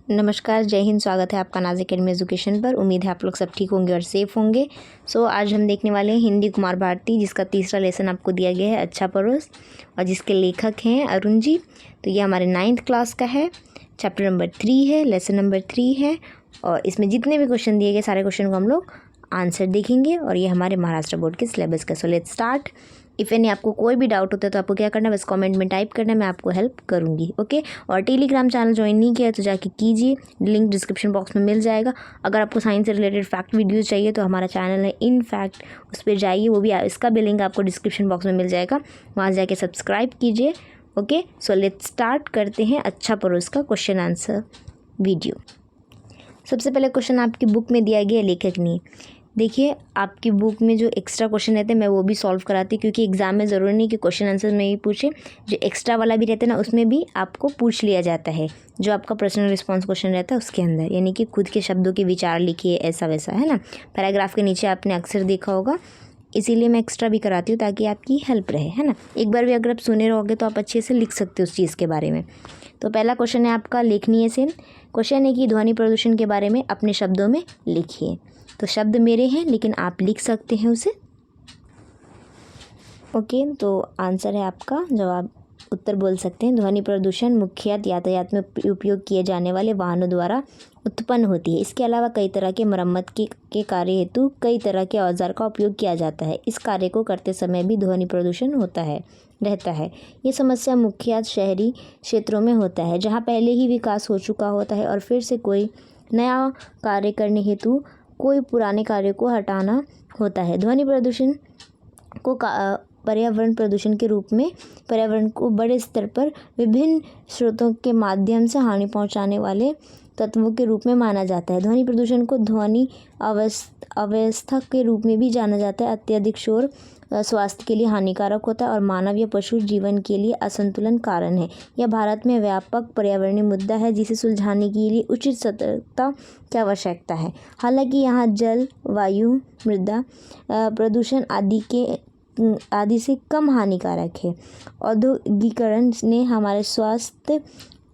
नमस्कार, जय हिंद। स्वागत है आपका नाज़ एकेडमी एजुकेशन पर। उम्मीद है आप लोग सब ठीक होंगे और सेफ़ होंगे। आज हम देखने वाले हैं हिंदी कुमार भारती, जिसका तीसरा लेसन आपको दिया गया है अच्छा पड़ोस, और जिसके लेखक हैं अरुण जी। तो ये हमारे 9th क्लास का है, चैप्टर नंबर 3 है, लेसन नंबर 3 है। और इसमें जितने भी क्वेश्चन दिए गए सारे क्वेश्चन को हम लोग आंसर देखेंगे, और ये हमारे महाराष्ट्र बोर्ड के सिलेबस का। So let's start. If any आपको कोई भी डाउट होता है तो आपको क्या करना है, बस कमेंट में टाइप करना है, मैं आपको हेल्प करूँगी। ओके। और टेलीग्राम चैनल ज्वाइन नहीं किया तो जाके कीजिए, लिंक डिस्क्रिप्शन बॉक्स में मिल जाएगा। अगर आपको साइंस से रिलेटेड फैक्ट वीडियोज़ चाहिए तो हमारा चैनल है इन फैक्ट, उस पर जाइए, वो भी इसका भी लिंक आपको डिस्क्रिप्शन बॉक्स में मिल जाएगा, वहाँ जाके सब्सक्राइब कीजिए। ओके। सो लेट्स स्टार्ट करते हैं अच्छा पड़ोस का क्वेश्चन आंसर वीडियो। सबसे पहले क्वेश्चन आपकी बुक में दिया गया लेखक ने। देखिए, आपकी बुक में जो एक्स्ट्रा क्वेश्चन रहते हैं मैं वो भी सॉल्व कराती हूँ, क्योंकि एग्जाम में ज़रूरी नहीं कि क्वेश्चन आंसर में ही पूछे, जो एक्स्ट्रा वाला भी रहता है ना उसमें भी आपको पूछ लिया जाता है, जो आपका पर्सनल रिस्पॉन्स क्वेश्चन रहता है उसके अंदर, यानी कि खुद के शब्दों के विचार लिखिए, ऐसा वैसा, है ना। पैराग्राफ के नीचे आपने अक्सर देखा होगा, इसीलिए मैं एक्स्ट्रा भी कराती हूँ ताकि आपकी हेल्प रहे, है ना। एक बार भी अगर आप सुने रहोगे तो आप अच्छे से लिख सकते हो उस चीज़ के बारे में। तो पहला क्वेश्चन है आपका लेखनीय से। क्वेश्चन है कि ध्वनि प्रदूषण के बारे में अपने शब्दों में लिखिए। तो शब्द मेरे हैं लेकिन आप लिख सकते हैं उसे। ओके। तो आंसर है आपका, जवाब उत्तर बोल सकते हैं। ध्वनि प्रदूषण मुख्यतः यातायात में उपयोग किए जाने वाले वाहनों द्वारा उत्पन्न होती है। इसके अलावा कई तरह के मरम्मत के कार्य हेतु कई तरह के औजार का उपयोग किया जाता है। इस कार्य को करते समय भी ध्वनि प्रदूषण रहता है। ये समस्या मुख्यतः शहरी क्षेत्रों में होता है, जहाँ पहले ही विकास हो चुका होता है और फिर से कोई नया कार्य करने हेतु कोई पुराने कार्य को हटाना होता है। ध्वनि प्रदूषण को पर्यावरण प्रदूषण के रूप में पर्यावरण को बड़े स्तर पर विभिन्न स्रोतों के माध्यम से हानि पहुंचाने वाले तत्वों के रूप में माना जाता है। ध्वनि प्रदूषण को ध्वनि अवस्था के रूप में भी जाना जाता है। अत्यधिक शोर स्वास्थ्य के लिए हानिकारक होता है और मानव या पशु जीवन के लिए असंतुलन कारण है। यह भारत में व्यापक पर्यावरणीय मुद्दा है, जिसे सुलझाने के लिए उचित सतर्कता की आवश्यकता है। हालांकि यहाँ जल, वायु, मृदा प्रदूषण आदि से कम हानिकारक है। औद्योगिकरण ने हमारे स्वास्थ्य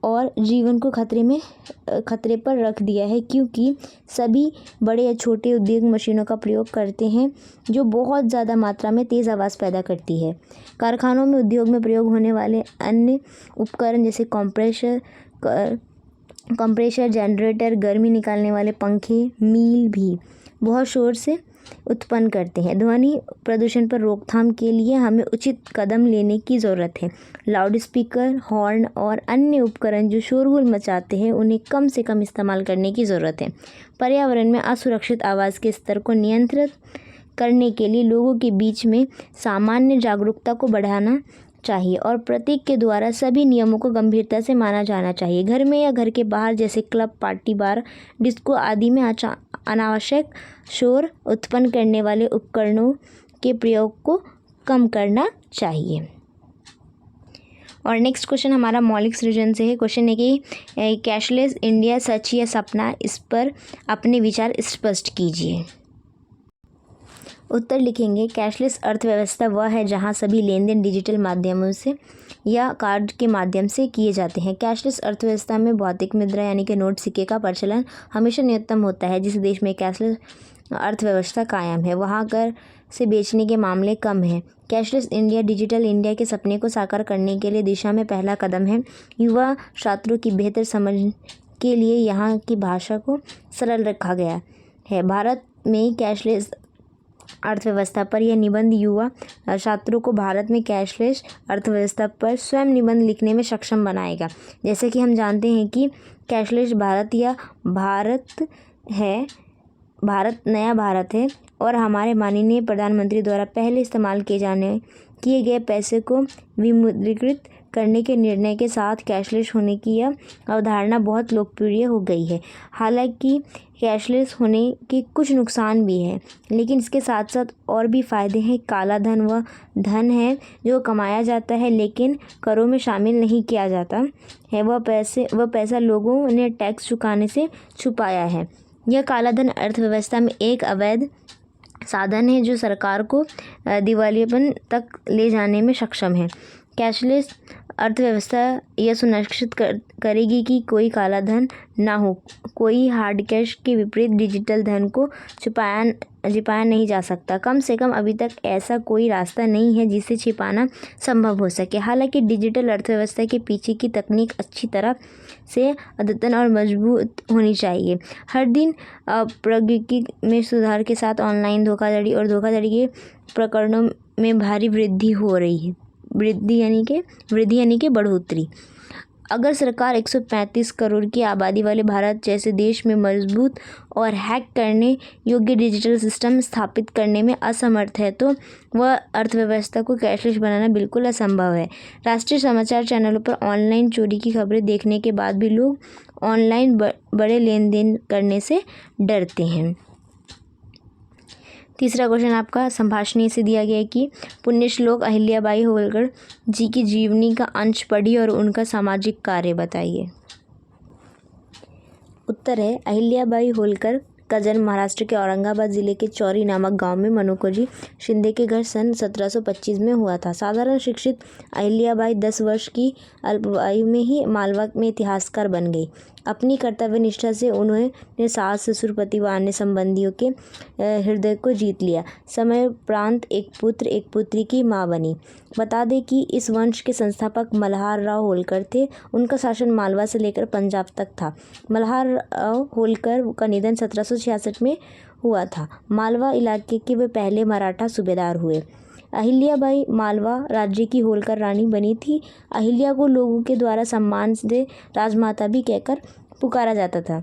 और जीवन को खतरे पर रख दिया है, क्योंकि सभी बड़े या छोटे उद्योग मशीनों का प्रयोग करते हैं जो बहुत ज़्यादा मात्रा में तेज़ आवाज़ पैदा करती है। कारखानों में उद्योग में प्रयोग होने वाले अन्य उपकरण जैसे कंप्रेसर, जनरेटर, गर्मी निकालने वाले पंखे, मील भी बहुत शोर से उत्पन्न करते हैं। ध्वनि प्रदूषण पर रोकथाम के लिए हमें उचित कदम लेने की ज़रूरत है। लाउड स्पीकर, हॉर्न और अन्य उपकरण जो शोरगुल मचाते हैं उन्हें कम से कम इस्तेमाल करने की ज़रूरत है। पर्यावरण में असुरक्षित आवाज़ के स्तर को नियंत्रित करने के लिए लोगों के बीच में सामान्य जागरूकता को बढ़ाना चाहिए और प्रत्येक के द्वारा सभी नियमों को गंभीरता से माना जाना चाहिए। घर में या घर के बाहर जैसे क्लब, पार्टी, बार, डिस्को आदि में अनावश्यक शोर उत्पन्न करने वाले उपकरणों के प्रयोग को कम करना चाहिए। और नेक्स्ट क्वेश्चन हमारा मौलिक सृजन से है। क्वेश्चन है कि कैशलेस इंडिया सच या सपना, इस पर अपने विचार स्पष्ट कीजिए। उत्तर लिखेंगे, कैशलेस अर्थव्यवस्था वह है जहां सभी लेन देन डिजिटल माध्यमों से या कार्ड के माध्यम से किए जाते हैं। कैशलेस अर्थव्यवस्था में भौतिक मुद्रा यानी कि नोट, सिक्के का प्रचलन हमेशा न्यूनतम होता है। जिस देश में कैशलेस अर्थव्यवस्था कायम है वहाँ कर से बेचने के मामले कम हैं। कैशलेस इंडिया डिजिटल इंडिया के सपने को साकार करने के लिए दिशा में पहला कदम है। युवा छात्रों की बेहतर समझ के लिए यहाँ की भाषा को सरल रखा गया है। भारत में कैशलेस अर्थव्यवस्था पर यह निबंध युवा छात्रों को भारत में कैशलेस अर्थव्यवस्था पर स्वयं निबंध लिखने में सक्षम बनाएगा। जैसे कि हम जानते हैं कि कैशलेस भारत या भारत नया भारत है, और हमारे माननीय प्रधानमंत्री द्वारा पहले इस्तेमाल किए गए पैसे को विमुद्रीकृत करने के निर्णय के साथ कैशलेस होने की यह अवधारणा बहुत लोकप्रिय हो गई है। हालांकि कैशलेस होने के कुछ नुकसान भी हैं, लेकिन इसके साथ साथ और भी फ़ायदे हैं। काला धन वह धन है जो कमाया जाता है लेकिन करों में शामिल नहीं किया जाता है। वह पैसा लोगों ने टैक्स चुकाने से छुपाया है। यह काला धन अर्थव्यवस्था में एक अवैध साधन है जो सरकार को दिवालियापन तक ले जाने में सक्षम है। कैशलेस अर्थव्यवस्था यह सुनिश्चित करेगी कि कोई काला धन ना हो। कोई हार्ड कैश के विपरीत डिजिटल धन को छिपाया नहीं जा सकता। कम से कम अभी तक ऐसा कोई रास्ता नहीं है जिसे छिपाना संभव हो सके। हालांकि डिजिटल अर्थव्यवस्था के पीछे की तकनीक अच्छी तरह से अद्यतन और मजबूत होनी चाहिए। हर दिन प्रौद्योगिकी में सुधार के साथ ऑनलाइन धोखाधड़ी और धोखाधड़ी के प्रकरणों में भारी वृद्धि हो रही है। वृद्धि यानी कि बढ़ोतरी। अगर सरकार 135 करोड़ की आबादी वाले भारत जैसे देश में मजबूत और हैक करने योग्य डिजिटल सिस्टम स्थापित करने में असमर्थ है तो वह अर्थव्यवस्था को कैशलेस बनाना बिल्कुल असंभव है। राष्ट्रीय समाचार चैनलों पर ऑनलाइन चोरी की खबरें देखने के बाद भी लोग ऑनलाइन बड़े लेन देन करने से डरते हैं। तीसरा क्वेश्चन आपका संभाषणीय से दिया गया है कि पुण्यश्लोक अहिल्याबाई होलकर जी की जीवनी का अंश पढ़िए और उनका सामाजिक कार्य बताइए। उत्तर है अहिल्याबाई होलकर का जन्म महाराष्ट्र के औरंगाबाद जिले के चौरी नामक गांव में मनोकोजी शिंदे के घर सन 1725 में हुआ था। साधारण शिक्षित अहिल्याबाई 10 वर्ष की अल्पायु में ही मालवा में इतिहासकार बन गई। अपनी कर्तव्य निष्ठा से उन्होंने सास ससुर पति व अन्य संबंधियों के हृदय को जीत लिया। समयोपरांत एक पुत्र एक पुत्री की मां बनी। बता दें कि इस वंश के संस्थापक मल्हार राव होलकर थे। उनका शासन मालवा से लेकर पंजाब तक था। मल्हार राव होलकर का निधन 1766 में हुआ था। मालवा इलाके के वे पहले मराठा सूबेदार हुए। अहिल्याबाई मालवा राज्य की होलकर रानी बनी थी। अहिल्या को लोगों के द्वारा सम्मान से राजमाता भी कहकर पुकारा जाता था।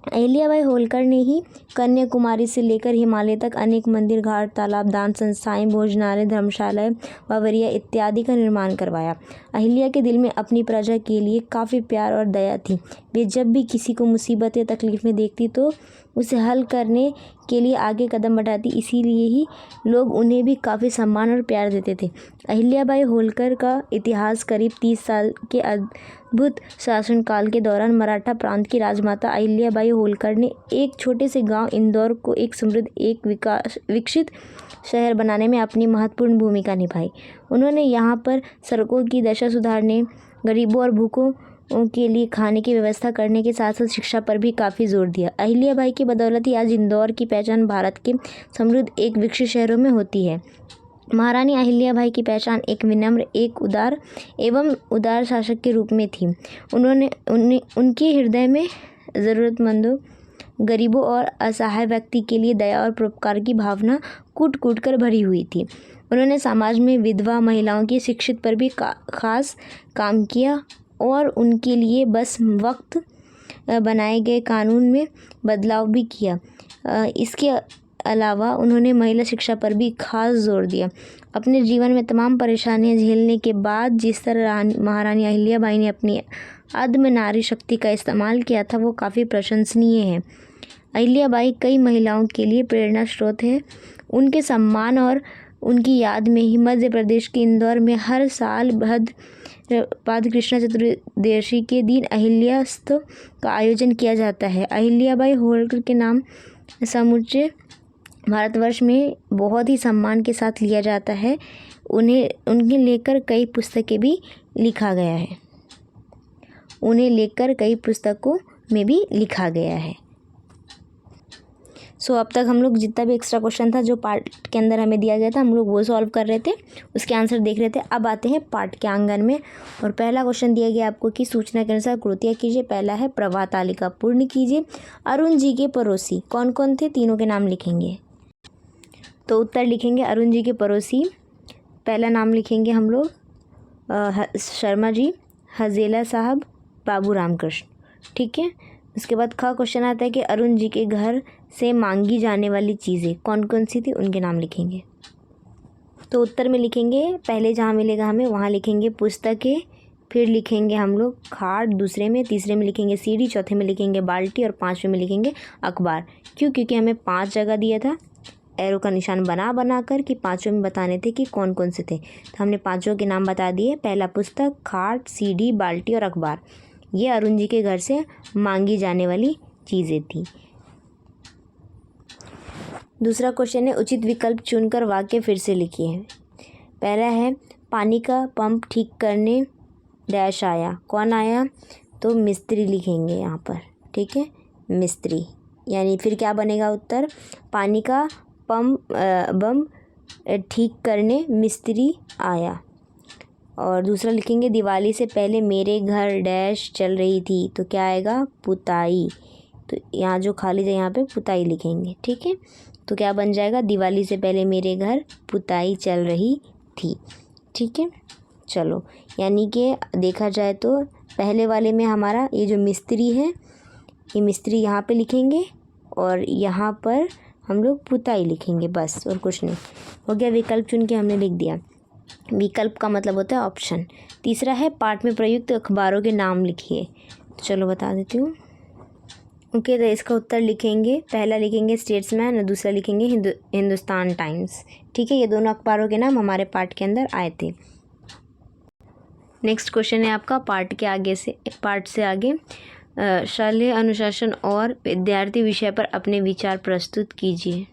अहिल्याबाई होलकर ने ही कन्याकुमारी से लेकर हिमालय तक अनेक मंदिर, घाट, तालाब, दान संस्थाएं, भोजनालय, धर्मशालाएं, बावरिया इत्यादि का निर्माण करवाया। अहिल्या के दिल में अपनी प्रजा के लिए काफ़ी प्यार और दया थी। वे जब भी किसी को मुसीबत या तकलीफ में देखती तो उसे हल करने के लिए आगे कदम बढ़ाती। इसीलिए ही लोग उन्हें भी काफ़ी सम्मान और प्यार देते थे। अहिल्याबाई होलकर का इतिहास करीब 30 साल के अद्भुत शासनकाल के दौरान मराठा प्रांत की राजमाता अहिल्याबाई होलकर ने एक छोटे से गांव इंदौर को एक समृद्ध विकसित शहर बनाने में अपनी महत्वपूर्ण भूमिका निभाई। उन्होंने यहाँ पर सड़कों की दशा सुधारने, गरीबों और भूखों के लिए खाने की व्यवस्था करने के साथ साथ शिक्षा पर भी काफ़ी जोर दिया। अहिल्याबाई की बदौलत ही आज इंदौर की पहचान भारत के समृद्ध एक विकसित शहरों में होती है। महारानी अहिल्याबाई की पहचान एक विनम्र, एक उदार शासक के रूप में थी। उनके हृदय में ज़रूरतमंदों, गरीबों और असहाय व्यक्ति के लिए दया और परोपकार की भावना कूट कूट कर भरी हुई थी। उन्होंने समाज में विधवा महिलाओं की शिक्षित पर भी खास काम किया और उनके लिए बस वक्त बनाए गए कानून में बदलाव भी किया। इसके अलावा उन्होंने महिला शिक्षा पर भी खास जोर दिया। अपने जीवन में तमाम परेशानियां झेलने के बाद जिस तरह महारानी अहिल्याबाई ने अपनी अदम्य नारी शक्ति का इस्तेमाल किया था वो काफ़ी प्रशंसनीय है। अहिल्याबाई कई महिलाओं के लिए प्रेरणा स्रोत है। उनके सम्मान और उनकी याद में ही मध्य प्रदेश के इंदौर में हर साल भाद्र कृष्ण चतुर्दशी के दिन अहिल्यास्तव का आयोजन किया जाता है। अहिल्याबाई होलकर के नाम समूचे भारतवर्ष में बहुत ही सम्मान के साथ लिया जाता है। उन्हें लेकर कई पुस्तकें भी लिखा गया है। उन्हें लेकर कई पुस्तकों में भी लिखा गया है। अब तक हम लोग जितना भी एक्स्ट्रा क्वेश्चन था जो पार्ट के अंदर हमें दिया गया था हम लोग वो सॉल्व कर रहे थे, उसके आंसर देख रहे थे। अब आते हैं पार्ट के आंगन में और पहला क्वेश्चन दिया गया आपको कि सूचना के अनुसार कृतियाँ कीजिए। पहला है प्रवाह तालिका पूर्ण कीजिए। अरुण जी के पड़ोसी कौन कौन थे, तीनों के नाम लिखेंगे। तो उत्तर लिखेंगे अरुण जी के पड़ोसी। पहला नाम लिखेंगे हम लोग शर्मा जी, हजेला साहब, बाबू रामकृष्ण। ठीक है। उसके बाद ख क्वेश्चन आता है कि अरुण जी के घर से मांगी जाने वाली चीज़ें कौन कौन सी थी, उनके नाम लिखेंगे। तो उत्तर में लिखेंगे पहले जहाँ मिलेगा हमें वहाँ लिखेंगे पुस्तकें, फिर लिखेंगे हम लोग खाट दूसरे में, तीसरे में लिखेंगे सीढ़ी, चौथे में लिखेंगे बाल्टी और पाँचवें में लिखेंगे अखबार। क्यों? क्योंकि हमें 5 जगह दिया था एरो का निशान बना कर कि पाँचों में बताने थे कि कौन कौन से थे। तो हमने पाँचों के नाम बता दिए। पहला पुस्तक, खाट, सीढ़ी, बाल्टी और अखबार। ये अरुण जी के घर से मांगी जाने वाली चीज़ें थी। दूसरा क्वेश्चन है उचित विकल्प चुनकर वाक्य फिर से लिखिए। पहला है पानी का पंप ठीक करने डैश आया, कौन आया, तो मिस्त्री लिखेंगे यहाँ पर, ठीक है, मिस्त्री। यानी फिर क्या बनेगा उत्तर, पानी का बम ठीक करने मिस्त्री आया। और दूसरा लिखेंगे, दिवाली से पहले मेरे घर डैश चल रही थी, तो क्या आएगा, पुताई। तो यहाँ जो खाली जगह यहाँ पे पुताई लिखेंगे, ठीक है। तो क्या बन जाएगा, दिवाली से पहले मेरे घर पुताई चल रही थी, ठीक है। चलो, यानी कि देखा जाए तो पहले वाले में हमारा ये जो मिस्त्री है, ये मिस्त्री यहाँ पे लिखेंगे और यहाँ पर हम लोग पुताई लिखेंगे, बस और कुछ नहीं। हो गया, विकल्प चुन के हमने लिख दिया। विकल्प का मतलब होता है ऑप्शन। तीसरा है, पाठ में प्रयुक्त अखबारों के नाम लिखिए। तो चलो बता देती हूँ। ओके, तो इसका उत्तर लिखेंगे, पहला लिखेंगे स्टेट्समैन और दूसरा लिखेंगे हिंदुस्तान टाइम्स, ठीक है। ये दोनों अखबारों के नाम हमारे पाठ के अंदर आए थे। नेक्स्ट क्वेश्चन है आपका पार्ट से आगे, शालेय अनुशासन और विद्यार्थी विषय पर अपने विचार प्रस्तुत कीजिए।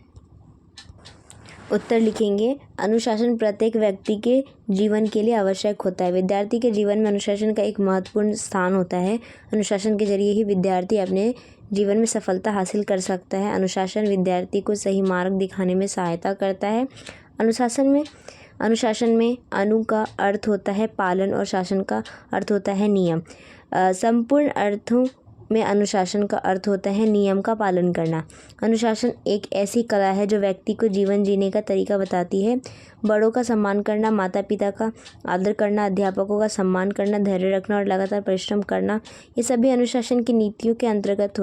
उत्तर लिखेंगे, अनुशासन प्रत्येक व्यक्ति के जीवन के लिए आवश्यक होता है। विद्यार्थी के जीवन में अनुशासन का एक महत्वपूर्ण स्थान होता है। अनुशासन के जरिए ही विद्यार्थी अपने जीवन में सफलता हासिल कर सकता है। अनुशासन विद्यार्थी को सही मार्ग दिखाने में सहायता करता है। अनुशासन में अनु का अर्थ होता है पालन और शासन का अर्थ होता है नियम। संपूर्ण अर्थों में अनुशासन का अर्थ होता है नियम का पालन करना। अनुशासन एक ऐसी कला है जो व्यक्ति को जीवन जीने का तरीका बताती है। बड़ों का सम्मान करना, माता पिता का आदर करना, अध्यापकों का सम्मान करना, धैर्य रखना और लगातार परिश्रम करना, ये सभी अनुशासन की नीतियों के अंतर्गत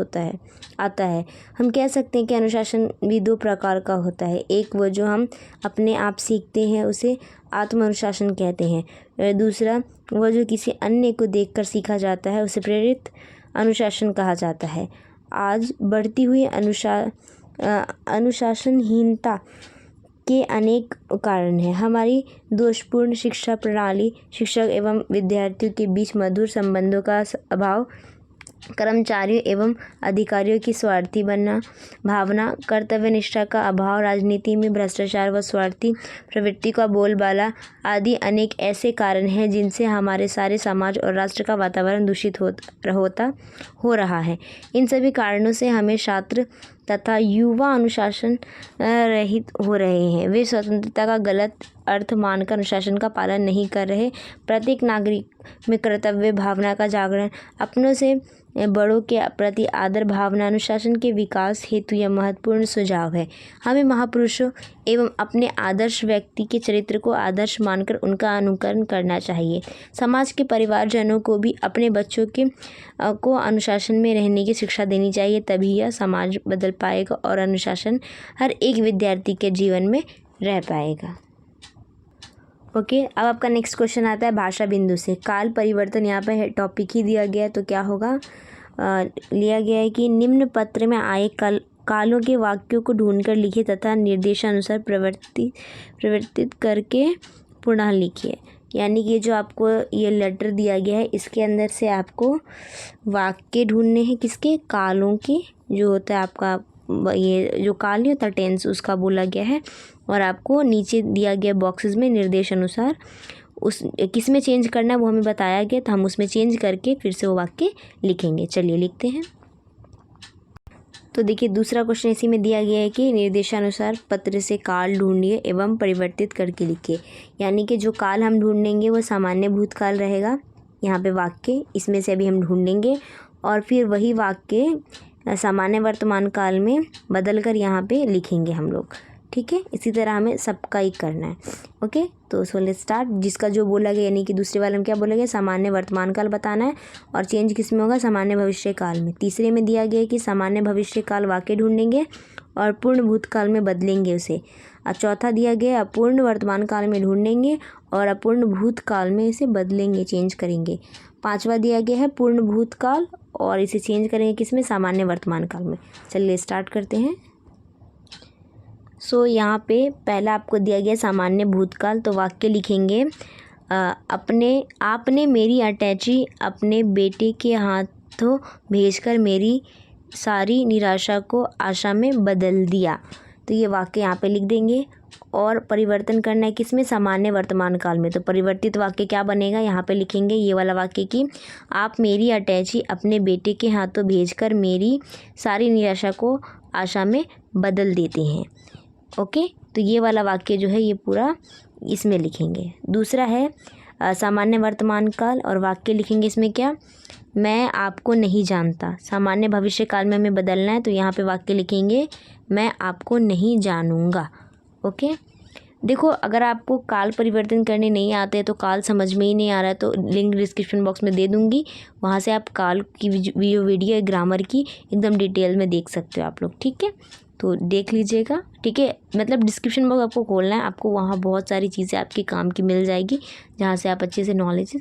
आता है। हम कह सकते हैं कि अनुशासन भी दो प्रकार का होता है। एक वो जो हम अपने आप सीखते हैं, उसे आत्म अनुशासन कहते हैं। दूसरा वो जो किसी अन्य को देखकर सीखा जाता है, उसे प्रेरित अनुशासन कहा जाता है। आज बढ़ती हुई अनुशासनहीनता के अनेक कारण हैं। हमारी दोषपूर्ण शिक्षा प्रणाली, शिक्षक एवं विद्यार्थियों के बीच मधुर संबंधों का अभाव, कर्मचारियों एवं अधिकारियों की स्वार्थी भावना, कर्तव्य निष्ठा का अभाव, राजनीति में भ्रष्टाचार व स्वार्थी प्रवृत्ति का बोलबाला आदि अनेक ऐसे कारण हैं जिनसे हमारे सारे समाज और राष्ट्र का वातावरण दूषित हो रहा है। इन सभी कारणों से हमें छात्र तथा युवा अनुशासन रहित हो रहे हैं। वे स्वतंत्रता का गलत अर्थ मानकर अनुशासन का पालन नहीं कर रहे। प्रत्येक नागरिक में कर्तव्य भावना का जागरण, अपनों से बड़ों के प्रति आदर भावना अनुशासन के विकास हेतु यह महत्वपूर्ण सुझाव है। हमें महापुरुषों एवं अपने आदर्श व्यक्ति के चरित्र को आदर्श मानकर उनका अनुकरण करना चाहिए। समाज के परिवारजनों को भी अपने बच्चों को अनुशासन में रहने की शिक्षा देनी चाहिए, तभी यह समाज बदल पाएगा और अनुशासन हर एक विद्यार्थी के जीवन में रह पाएगा। ओके, अब आपका नेक्स्ट क्वेश्चन आता है भाषा बिंदु से। काल परिवर्तन यहाँ पे टॉपिक ही दिया गया है, तो क्या होगा, लिया गया है कि निम्न पत्र में आए कालों के वाक्यों को ढूंढकर लिखिए तथा निर्देशानुसार परिवर्तित करके पुनः लिखिए। यानी कि जो आपको ये लेटर दिया गया है, इसके अंदर से आपको वाक्य ढूंढने हैं, किसके, कालों के, जो होता है आपका ये जो काल नहीं होता टेंस, उसका बोला गया है। और आपको नीचे दिया गया बॉक्सेस में निर्देश अनुसार उस किस में चेंज करना है वो हमें बताया गया, तो हम उसमें चेंज करके फिर से वो वाक्य लिखेंगे। चलिए लिखते हैं। तो देखिए, दूसरा क्वेश्चन इसी में दिया गया है कि निर्देशानुसार पत्र से काल ढूंढिए एवं परिवर्तित करके लिखिए। यानी कि जो काल हम ढूंढेंगे वो सामान्य भूतकाल रहेगा। यहाँ पे वाक्य इसमें से अभी हम ढूंढेंगे और फिर वही वाक्य सामान्य वर्तमान काल में बदल कर यहाँ पे लिखेंगे हम लोग, ठीक है। इसी तरह हमें सबका ही करना है। ओके, तो सो लेट्स स्टार्ट। जिसका जो बोला गया, यानी कि दूसरे वाले में क्या बोला गया, सामान्य वर्तमान काल बताना है और चेंज किस में होगा, सामान्य भविष्य काल में। तीसरे में दिया गया है कि सामान्य भविष्य काल वाक्य ढूंढेंगे और पूर्ण भूतकाल में बदलेंगे उसे। और चौथा दिया गया अपूर्ण वर्तमान काल में ढूंढेंगे और अपूर्ण भूतकाल में इसे बदलेंगे, चेंज करेंगे। पांचवा दिया गया है पूर्ण भूतकाल और इसे चेंज करेंगे किसमें, सामान्य वर्तमान काल में। चलिए स्टार्ट करते हैं। सो यहाँ पे पहला आपको दिया गया सामान्य भूतकाल, तो वाक्य लिखेंगे आपने मेरी अटैची अपने बेटे के हाथों भेजकर मेरी सारी निराशा को आशा में बदल दिया। तो ये वाक्य यहाँ पे लिख देंगे। और परिवर्तन करना है किसमें, सामान्य वर्तमान काल में। तो परिवर्तित वाक्य क्या बनेगा, यहाँ पे लिखेंगे ये वाला वाक्य कि आप मेरी अटैची अपने बेटे के हाथों भेजकर मेरी सारी निराशा को आशा में बदल देते हैं। ओके, तो ये वाला वाक्य जो है ये पूरा इसमें लिखेंगे। दूसरा है सामान्य वर्तमान काल, और वाक्य लिखेंगे इसमें क्या, मैं आपको नहीं जानता। सामान्य भविष्य काल में हमें बदलना है, तो यहाँ पे वाक्य लिखेंगे मैं आपको नहीं जानूँगा। ओके, देखो अगर आपको काल परिवर्तन करने नहीं आते हैं तो काल समझ में ही नहीं आ रहा है तो लिंक डिस्क्रिप्शन बॉक्स में दे दूँगी, वहाँ से आप काल की वीडियो ग्रामर की एकदम डिटेल में देख सकते हो आप लोग। ठीक है, तो देख लीजिएगा। ठीक है, मतलब डिस्क्रिप्शन बॉक्स आपको खोलना है, आपको वहाँ बहुत सारी चीज़ें आपके काम की मिल जाएगी जहाँ से आप अच्छे से नॉलेज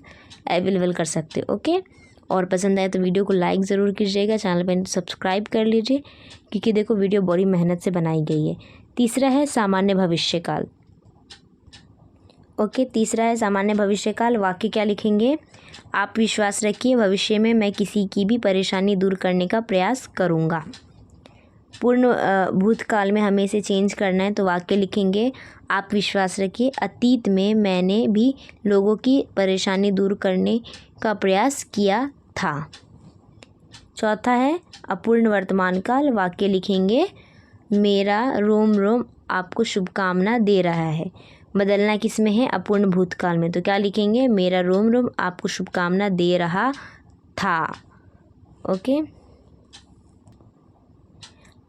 अवेलेबल कर सकते हो। ओके, और पसंद आए तो वीडियो को लाइक ज़रूर कीजिएगा, चैनल पर सब्सक्राइब कर लीजिए क्योंकि देखो वीडियो बड़ी मेहनत से बनाई गई है। तीसरा है सामान्य भविष्यकाल। ओके, तीसरा है सामान्य भविष्यकाल। वाक्य क्या लिखेंगे, आप विश्वास रखिए भविष्य में मैं किसी की भी परेशानी दूर करने का प्रयास करूँगा। पूर्ण भूतकाल में हमें इसे चेंज करना है, तो वाक्य लिखेंगे आप विश्वास रखिए अतीत में मैंने भी लोगों की परेशानी दूर करने का प्रयास किया था। चौथा है अपूर्ण वर्तमान काल। वाक्य लिखेंगे मेरा रोम रोम आपको शुभकामना दे रहा है। बदलना किस में है, अपूर्ण भूतकाल में, तो क्या लिखेंगे मेरा रोम रोम आपको शुभकामना दे रहा था। ओके,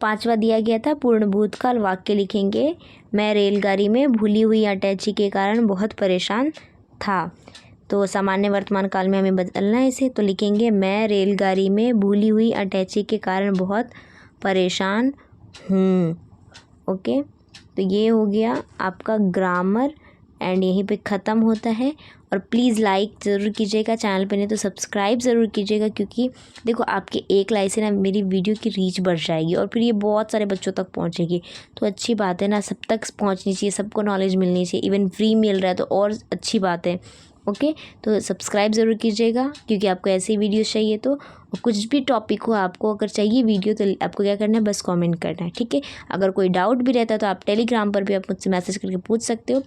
पांचवा दिया गया था पूर्ण भूतकाल। वाक्य लिखेंगे मैं रेलगाड़ी में भूली हुई अटैची के कारण बहुत परेशान था। तो सामान्य वर्तमान काल में हमें बदलना है इसे, तो लिखेंगे मैं रेलगाड़ी में भूली हुई अटैची के कारण बहुत परेशान हूँ। ओके, तो ये हो गया आपका ग्रामर एंड यहीं पे ख़त्म होता है। और प्लीज़ लाइक ज़रूर कीजिएगा, चैनल पे नहीं तो सब्सक्राइब ज़रूर कीजिएगा क्योंकि देखो आपके एक लाइक से ना मेरी वीडियो की रीच बढ़ जाएगी और फिर ये बहुत सारे बच्चों तक पहुंचेगी। तो अच्छी बात है ना, सब तक पहुंचनी चाहिए, सबको नॉलेज मिलनी चाहिए, इवन फ्री मिल रहा है तो और अच्छी बात है। ओके, तो सब्सक्राइब ज़रूर कीजिएगा क्योंकि आपको ऐसे ही वीडियोस चाहिए। तो कुछ भी टॉपिक हो आपको अगर चाहिए वीडियो तो आपको क्या करना है, बस कमेंट करना है। ठीक है, अगर कोई डाउट भी रहता है तो आप टेलीग्राम पर भी आप मुझसे मैसेज करके पूछ सकते हो,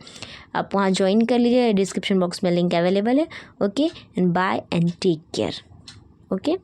आप वहाँ ज्वाइन कर लीजिए, डिस्क्रिप्शन बॉक्स में लिंक अवेलेबल है। Okay, and bye and take care. Okay.